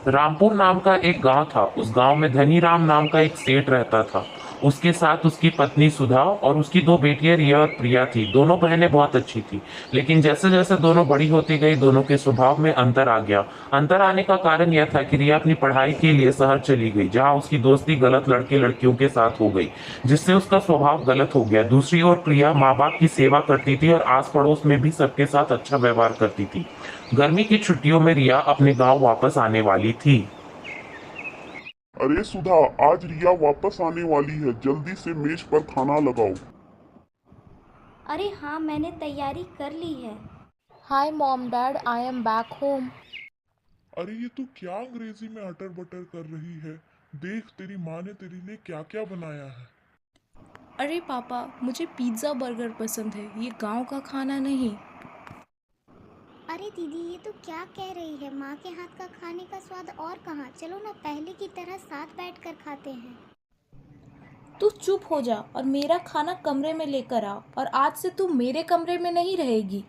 रामपुर नाम का एक गांव था। उस गांव में धनी राम नाम का एक सेठ रहता था। उसके साथ उसकी पत्नी सुधा और उसकी दो बेटियां रिया और प्रिया थी। दोनों बहनें बहुत अच्छी थी, लेकिन जैसे जैसे दोनों बड़ी होती गई दोनों के स्वभाव में अंतर आ गया। अंतर आने का कारण यह था कि रिया अपनी पढ़ाई के लिए शहर चली गई, जहां उसकी दोस्ती गलत लड़के लड़कियों के साथ हो गई, जिससे उसका स्वभाव गलत हो गया। दूसरी ओर प्रिया माँ बाप की सेवा करती थी और आस पड़ोस में भी सबके साथ अच्छा व्यवहार करती थी। गर्मी की छुट्टियों में रिया अपने गांव वापस आने वाली थी। अरे सुधा, आज रिया वापस आने वाली है। जल्दी से मेज पर खाना लगाओ। अरे हाँ, मैंने तैयारी कर ली है। Hi mom, dad, I am back home. अरे ये तू क्या अंग्रेजी में अटर बटर कर रही है? देख, तेरी माँ ने तेरे लिए क्या क्या बनाया है। अरे पापा, मुझे पिज़्ज़ा बर्गर पसंद है, ये गांव का खाना नहीं। अरे दीदी, ये तो क्या कह रही है? माँ के हाथ का खाने का स्वाद और कहाँ। चलो ना, पहले की तरह साथ बैठकर खाते हैं। तू चुप हो जा और मेरा खाना कमरे में लेकर आ, और आज से तू मेरे कमरे में नहीं रहेगी।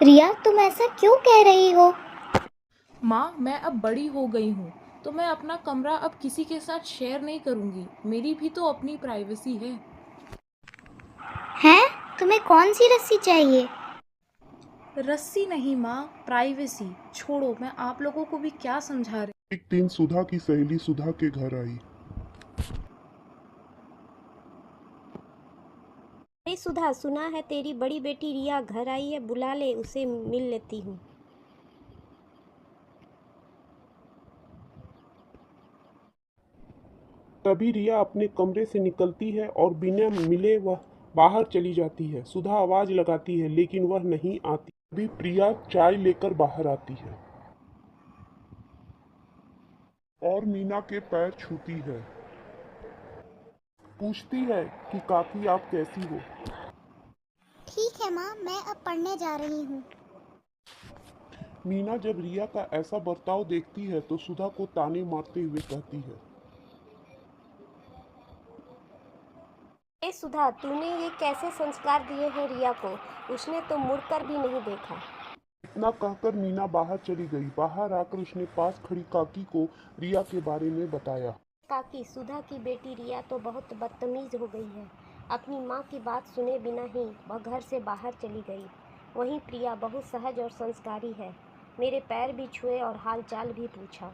रिया, तुम ऐसा क्यों कह रही हो? माँ, मैं अब बड़ी हो गई हूँ, तो मैं अपना कमरा अब किसी के साथ शेयर नहीं करूँगी। मेरी भी तो अपनी प्राइवेसी है। हैं? तुम्हें कौन सी रस्सी चाहिए? रस्सी नहीं माँ, प्राइवेसी। छोड़ो, मैं आप लोगों को भी क्या समझा रही। एक दिन सुधा की सहेली सुधा के घर आई। अरे सुधा, सुना है तेरी बड़ी बेटी रिया घर आई है, बुला ले उसे, मिल लेती हूँ। तभी रिया अपने कमरे से निकलती है और बिना मिले वह बाहर चली जाती है। सुधा आवाज लगाती है लेकिन वह नहीं आती। तभी प्रिया चाय लेकर बाहर आती है और मीना के पैर छूती है। पूछती है कि काकी आप कैसी हो। ठीक है माँ, मैं अब पढ़ने जा रही हूँ। मीना जब रिया का ऐसा बर्ताव देखती है तो सुधा को ताने मारते हुए कहती है, ए सुधा, तूने ये कैसे संस्कार दिए हैं रिया को? उसने तो मुड़कर भी नहीं देखा। इतना कहकर मीना बाहर चली गई। बाहर आकर उसने पास खड़ी काकी को रिया के बारे में बताया। काकी, सुधा की बेटी रिया तो बहुत बदतमीज हो गई है। अपनी माँ की बात सुने बिना ही वह घर से बाहर चली गई। वहीं प्रिया बहुत सहज और संस्कारी है। मेरे पैर भी छुए और हाल चाल भी पूछा।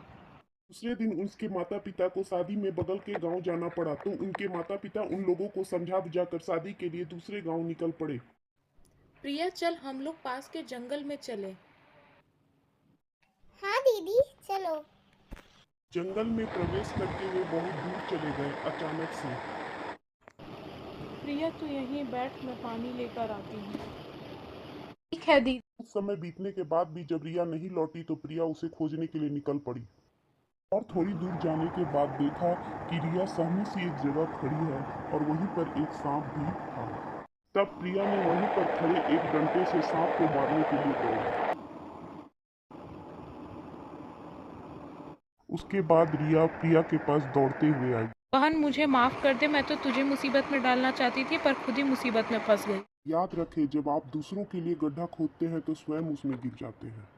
दूसरे दिन उसके माता पिता को शादी में बगल के गांव जाना पड़ा, तो उनके माता पिता उन लोगों को समझा बुझाकर शादी के लिए दूसरे गांव निकल पड़े। प्रिया, चल हम लोग पास के जंगल में चले। हाँ दीदी, चलो। जंगल में प्रवेश करके वे बहुत दूर चले गए। अचानक से प्रिया, तू यहीं बैठ, मैं पानी लेकर आती हूँ। ठीक है दीदी। कुछ समय बीतने के बाद भी जब रिया नहीं लौटी तो प्रिया उसे खोजने के लिए निकल पड़ी। और थोड़ी दूर जाने के बाद देखा कि रिया सहमी सी एक जगह खड़ी है और वहीं पर एक सांप भी था। तब प्रिया ने वहीं पर खड़े एक डंडे से सांप को मारने के लिए दौड़ा। उसके बाद रिया प्रिया के पास दौड़ते हुए आई। बहन, मुझे माफ कर दे, मैं तो तुझे मुसीबत में डालना चाहती थी पर खुद ही मुसीबत में फंस गई। याद रखें, जब आप दूसरों के लिए गड्ढा खोदते हैं तो स्वयं उसमें गिर जाते हैं।